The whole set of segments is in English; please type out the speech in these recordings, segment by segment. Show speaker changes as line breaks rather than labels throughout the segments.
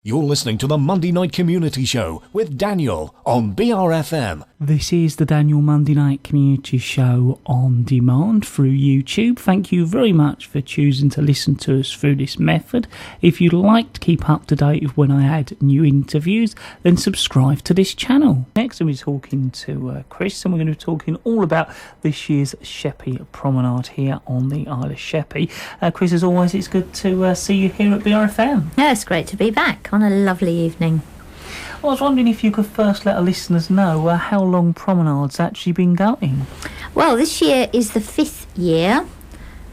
You're listening to the Monday Night Community Show with Daniel on BRFM.
This is the Daniel Monday Night Community Show on demand through YouTube. Thank you very much for choosing to listen to us through this method. If you'd like to keep up to date with when I add new interviews, then subscribe to this channel. Next, we'll be talking to Chris, and we're going to be talking all about this year's Sheppey Promenade here on the Isle of Sheppey. Chris, as always, it's good to see you here at BRFM.
Yeah, it's great to be back on a lovely evening.
I was wondering if you could first let our listeners know how long Promenade's actually been going.
Well, this year is the 5th year.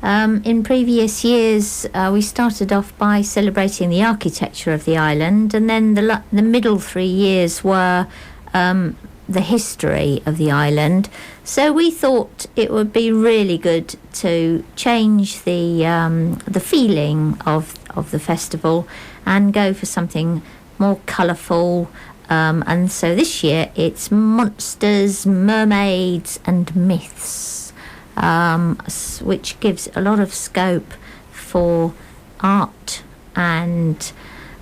In previous years, we started off by celebrating the architecture of the island, and then the middle 3 years were the history of the island. So we thought it would be really good to change the feeling of the festival and go for something more colourful, and so this year it's monsters, mermaids and myths, which gives a lot of scope for art. And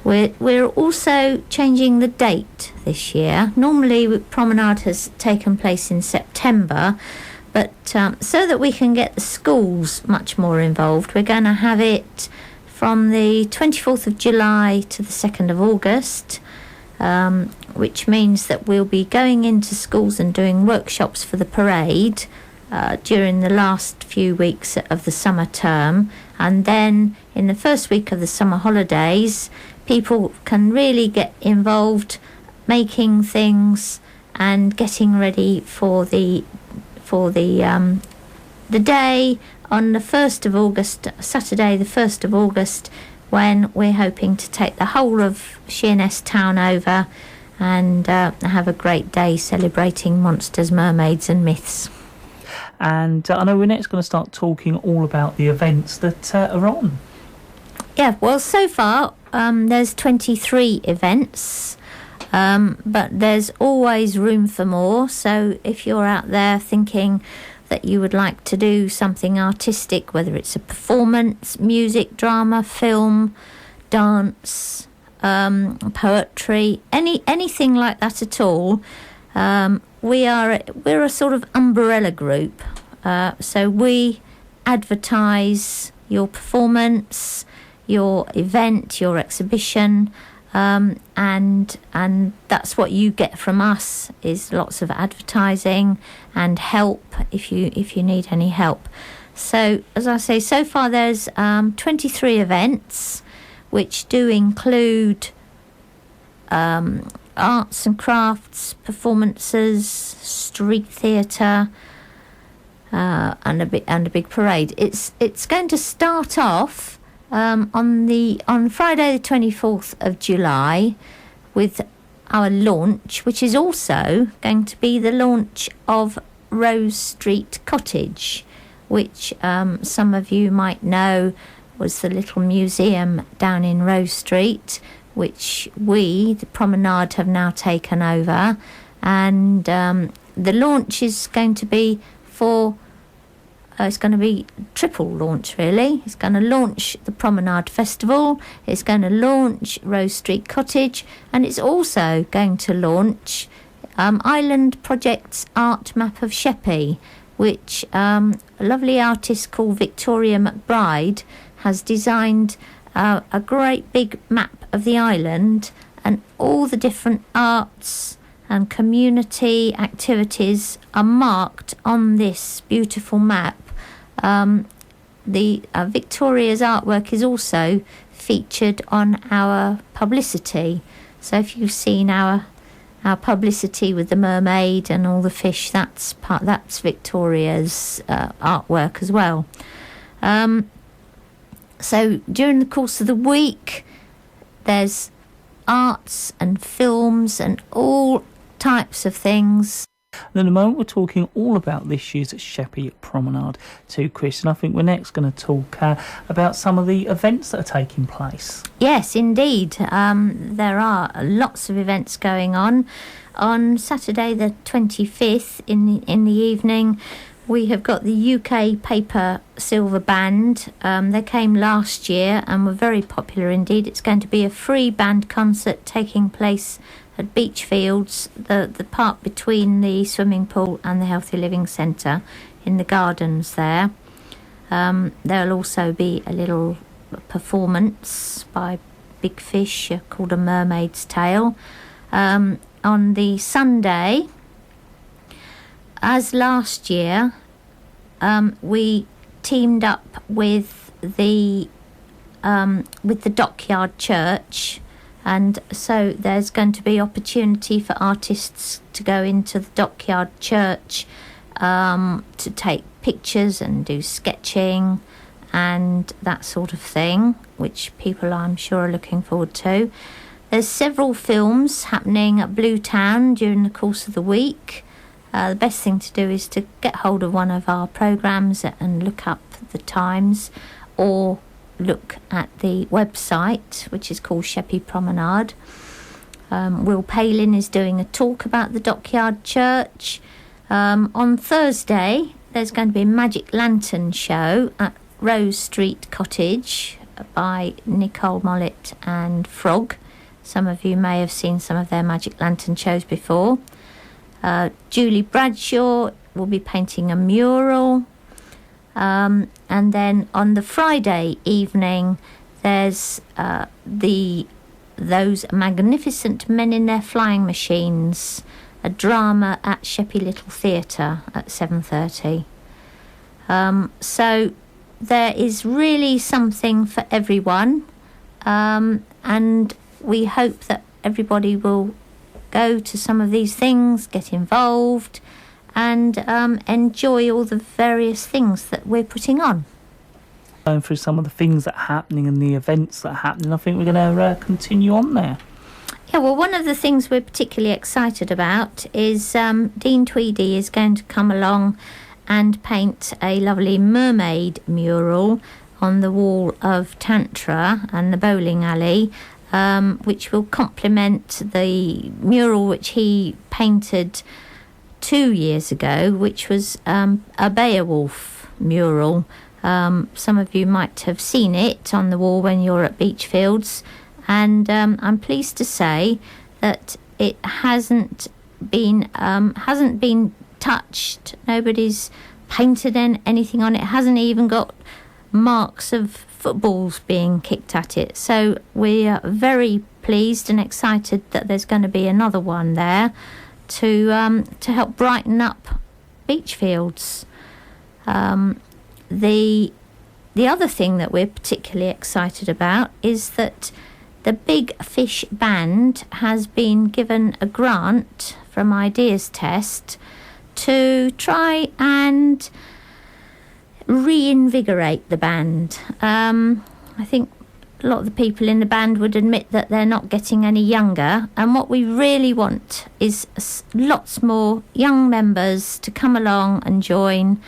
we're also changing the date this year. Normally Promenade has taken place in September, but so that we can get the schools much more involved, we're going to have it from the 24th of July to the 2nd of August, which means that we'll be going into schools and doing workshops for the parade during the last few weeks of the summer term. And then in the first week of the summer holidays, people can really get involved making things and getting ready for the day on the 1st of August, Saturday the 1st of August, when we're hoping to take the whole of Sheerness town over and have a great day celebrating monsters, mermaids and myths.
And I know we're next going to start talking all about the events that are on.
Yeah, well, so far there's 23 events, but there's always room for more. So if you're out there thinking that you would like to do something artistic, whether it's a performance, music, drama, film, dance, poetry, anything like that at all, we're a sort of umbrella group. So we advertise your performance, your event, your exhibition, and that's what you get from us, is lots of advertising and help if you need any help. So as I say, so far there's 23 events, which do include arts and crafts, performances, street theatre, and a big parade. It's going to start off on Friday the 24th of July with our launch, which is also going to be the launch of Rose Street Cottage, which some of you might know was the little museum down in Rose Street, which we, the Promenade, have now taken over. And the launch is going to be it's going to be triple launch, really. It's going to launch the Promenade Festival, it's going to launch Rose Street Cottage, and it's also going to launch Island Project's Art Map of Sheppey, which a lovely artist called Victoria McBride has designed a great big map of the island, and all the different arts and community activities are marked on this beautiful map. The Victoria's artwork is also featured on our publicity. So if you've seen our publicity with the mermaid and all the fish, that's Victoria's artwork as well. So during the course of the week, there's arts and films and all types of things.
And in a moment, we're talking all about this year's Sheppey Promenade to Chris, and I think we're next going to talk about some of the events that are taking place.
Yes, indeed. There are lots of events going on. On Saturday the 25th in the evening, We have got the UK Paper Silver Band. They came last year and were very popular indeed. It's going to be a free band concert taking place at Beachfields, the park between the swimming pool and the Healthy Living Centre, in the gardens there. There'll also be a little performance by Big Fish called A Mermaid's Tale. On the Sunday, as last year, we teamed up with the Dockyard Church, and so there's going to be opportunity for artists to go into the Dockyard Church to take pictures and do sketching and that sort of thing, which people I'm sure are looking forward to. There's several films happening at Blue Town during the course of the week. The best thing to do is to get hold of one of our programmes and look up the times, or look at the website, which is called Sheppey Promenade. Will Palin is doing a talk about the Dockyard Church. On Thursday, there's going to be a Magic Lantern show at Rose Street Cottage by Nicole Mollett and Frog. Some of you may have seen some of their Magic Lantern shows before. Julie Bradshaw will be painting a mural. And then on the Friday evening, there's those magnificent men in their flying machines, a drama at Sheppey Little Theatre at 7:30. So there is really something for everyone, and we hope that everybody will go to some of these things, get involved, and enjoy all the various things that we're putting on.
Going through some of the things that are happening and the events that are happening, I think we're going to continue on there.
Yeah, well, one of the things we're particularly excited about is Dean Tweedy is going to come along and paint a lovely mermaid mural on the wall of Tantra and the bowling alley, which will complement the mural which he painted 2 years ago, which was a Beowulf mural. Some of you might have seen it on the wall when you're at Beachfields, and I'm pleased to say that it hasn't been touched. Nobody's painted anything on it. It hasn't even got marks of footballs being kicked at it. So we are very pleased and excited that there's going to be another one there to help brighten up Beachfields. The other thing that we're particularly excited about is that the Big Fish Band has been given a grant from Ideas Test to try and reinvigorate the band. I think a lot of the people in the band would admit that they're not getting any younger, and what we really want is lots more young members to come along and join.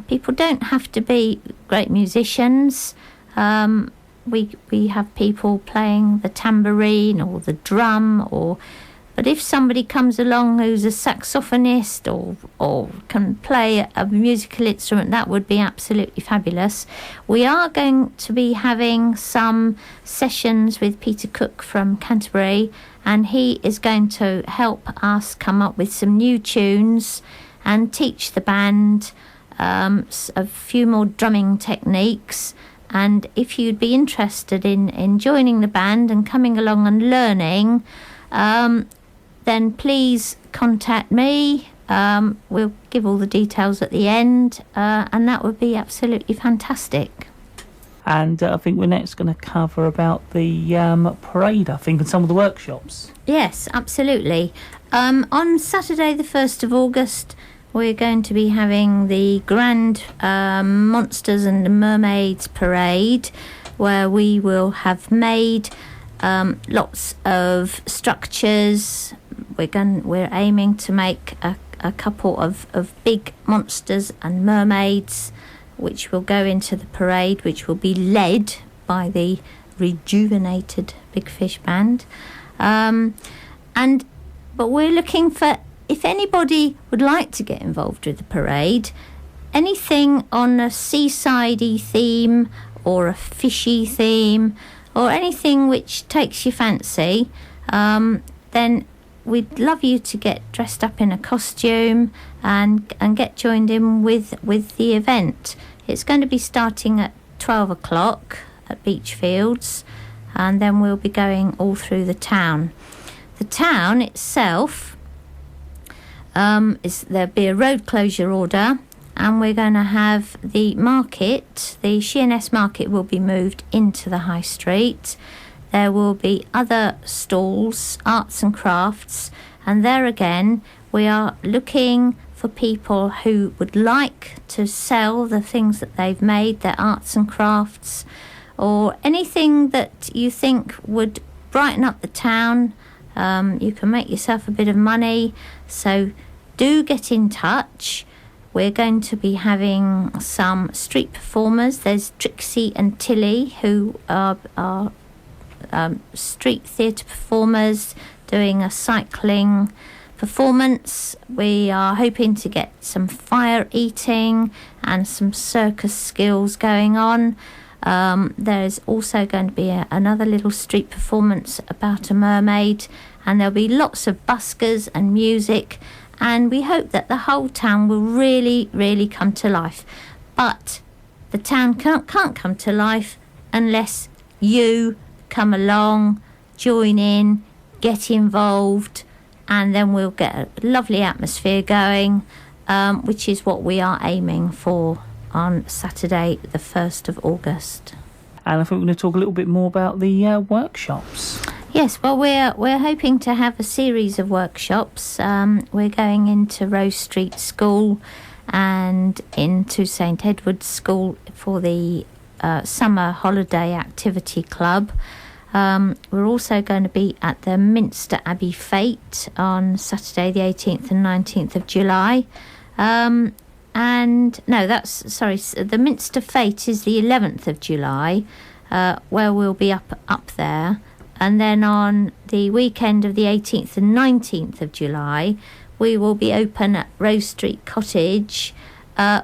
People don't have to be great musicians. We have people playing the tambourine or the drum, but if somebody comes along who's a saxophonist or can play a musical instrument, that would be absolutely fabulous. We are going to be having some sessions with Peter Cook from Canterbury, and he is going to help us come up with some new tunes and teach the band a few more drumming techniques. And if you'd be interested in joining the band and coming along and learning, then please contact me. We'll give all the details at the end, and that would be absolutely fantastic.
And I think we're next going to cover about the parade, I think, and some of the workshops.
Yes, absolutely. On Saturday the 1st of August, we're going to be having the Grand Monsters and Mermaids Parade, where we will have made lots of structures. We're aiming to make a couple of big monsters and mermaids, which will go into the parade, which will be led by the rejuvenated Big Fish Band. But we're looking for if anybody would like to get involved with the parade, anything on a seasidey theme or a fishy theme or anything which takes your fancy, then we'd love you to get dressed up in a costume and get joined in with the event. It's going to be starting at 12 o'clock at Beachfields, and then we'll be going all through the town. The town itself, there'll be a road closure order, and we're going to have the market, the Sheerness market will be moved into the high street. There will be other stalls, arts and crafts, and there again we are looking for people who would like to sell the things that they've made, their arts and crafts, or anything that you think would brighten up the town. You can make yourself a bit of money, so do get in touch. We're going to be having some street performers. There's Trixie and Tilly, who are street theatre performers doing a cycling performance. We are hoping to get some fire eating and some circus skills going on. There's also going to be another little street performance about a mermaid, and there'll be lots of buskers and music, and we hope that the whole town will really, really come to life. But the town can't come to life unless you come along, join in, get involved, and then we'll get a lovely atmosphere going, which is what we are aiming for on Saturday the 1st of August.
And I think we're going to talk a little bit more about the workshops.
Yes, well, we're hoping to have a series of workshops. We're going into Rose Street School and into St Edward's School for the summer holiday activity club. We're also going to be at the Minster Abbey Fete on Saturday the 18th and 19th of July. The Minster Fete is the 11th of July, where we'll be up there. And then on the weekend of the 18th and 19th of July, we will be open at Rose Street Cottage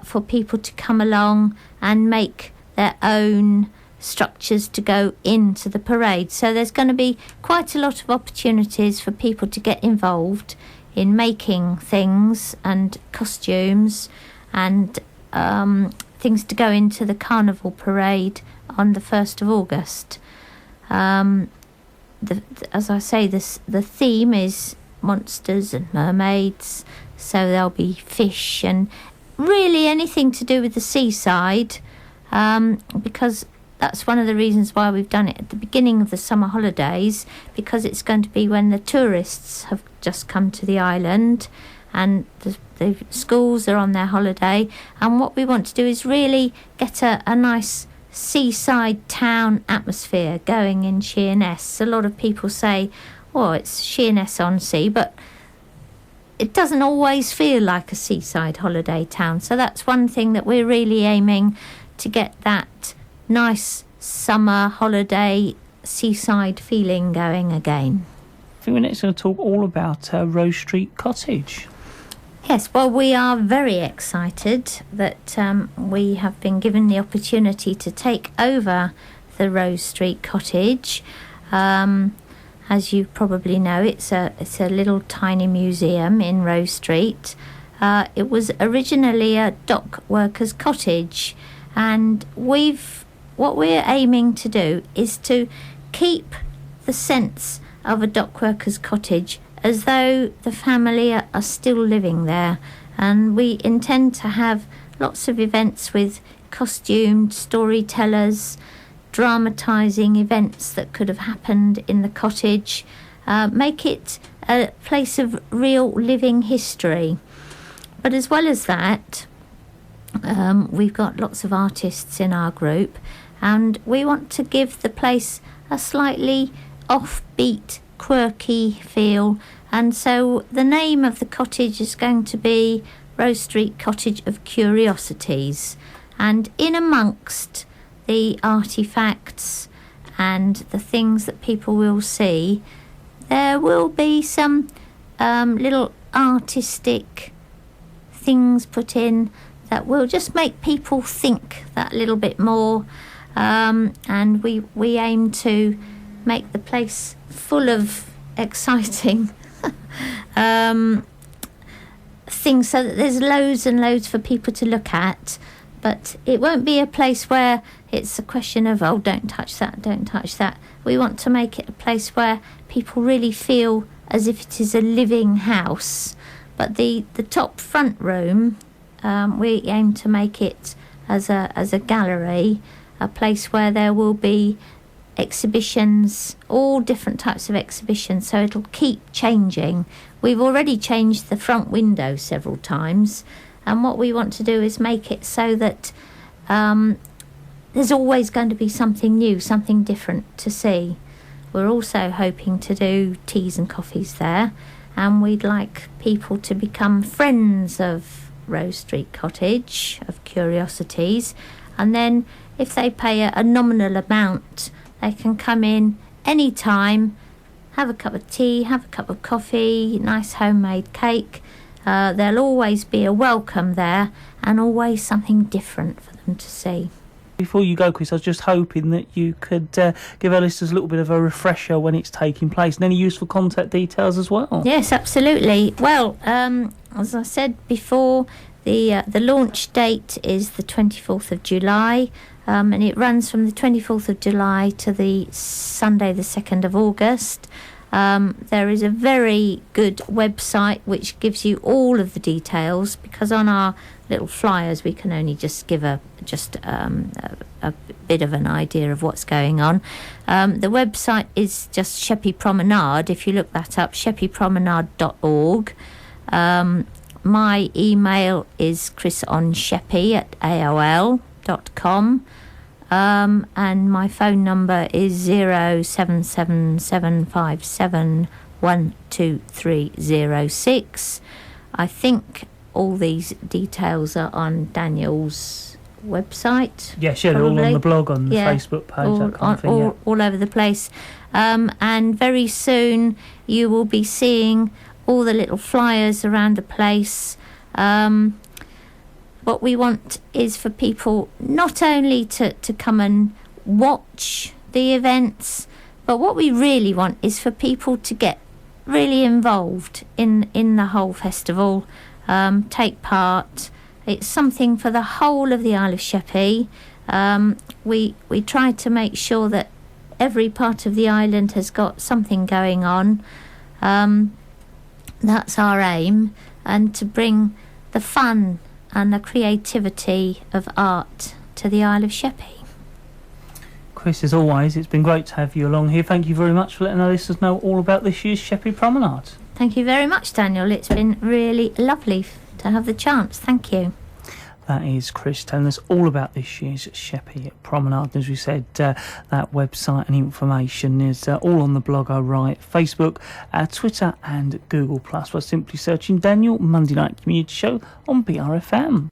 for people to come along and make their own structures to go into the parade. So there's going to be quite a lot of opportunities for people to get involved in making things and costumes and things to go into the carnival parade on the 1st of August. As I say, the theme is monsters and mermaids, so there'll be fish and really anything to do with the seaside, because that's one of the reasons why we've done it at the beginning of the summer holidays, because it's going to be when the tourists have just come to the island and the schools are on their holiday, and what we want to do is really get a nice seaside town atmosphere going in Sheerness. A lot of people say, well, it's Sheerness on sea, but it doesn't always feel like a seaside holiday town. So that's one thing that we're really aiming to get, that nice summer holiday seaside feeling going again.
I think we're next going to talk all about Rose Street Cottage.
Yes, well, we are very excited that we have been given the opportunity to take over the Rose Street Cottage. As you probably know, it's a little tiny museum in Rose Street. It was originally a dock workers' cottage, and what we're aiming to do is to keep the sense of a dock workers' cottage as though the family are still living there, and we intend to have lots of events with costumed storytellers, dramatising events that could have happened in the cottage, make it a place of real living history. But as well as that, we've got lots of artists in our group, and we want to give the place a slightly offbeat, quirky feel, and so the name of the cottage is going to be Rose Street Cottage of Curiosities, and in amongst the artifacts and the things that people will see, there will be some little artistic things put in that will just make people think that little bit more. And we aim to make the place full of exciting things, so that there's loads and loads for people to look at. But it won't be a place where it's a question of, oh, don't touch that, don't touch that. We want to make it a place where people really feel as if it is a living house. But the top front room, we aim to make it as a gallery, a place where there will be exhibitions, all different types of exhibitions, so it'll keep changing. We've already changed the front window several times, and what we want to do is make it so that there's always going to be something new, something different to see. We're also hoping to do teas and coffees there, and we'd like people to become friends of Rose Street Cottage, of Curiosities, and then if they pay a nominal amount, they can come in any time, have a cup of tea, have a cup of coffee, nice homemade cake. There'll always be a welcome there, and always something different for them to see.
Before you go, Chris, I was just hoping that you could give our listeners a little bit of a refresher when it's taking place, and any useful contact details as well.
Yes, absolutely. Well, as I said before, the launch date is the 24th of July, and it runs from the 24th of July to the Sunday the 2nd of August. There is a very good website which gives you all of the details, because on our little flyers we can only just give a bit of an idea of what's going on. The website is just Sheppey Promenade. If you look that up, sheppeypromenade.org. My email is chrisonsheppey@aol.com. And my phone number is 07775712306. I think all these details are on Daniel's website.
Yeah, sure, they're all on the blog, on the Facebook page, that kind of thing.
All over the place. And very soon you will be seeing all the little flyers around the place. What we want is for people not only to come and watch the events, but what we really want is for people to get really involved in the whole festival, take part. It's something for the whole of the Isle of Sheppey. We try to make sure that every part of the island has got something going on. That's our aim, and to bring the fun and the creativity of art to the Isle of Sheppey.
Chris, as always, it's been great to have you along here. Thank you very much for letting our listeners know all about this year's Sheppey Promenade.
Thank you very much, Daniel. It's been really lovely to have the chance. Thank you.
That is Chris telling us all about this year's Sheppey Promenade. As we said, that website and information is all on the blog I write, Facebook, Twitter and Google+, by simply searching Daniel Monday Night Community Show on BRFM.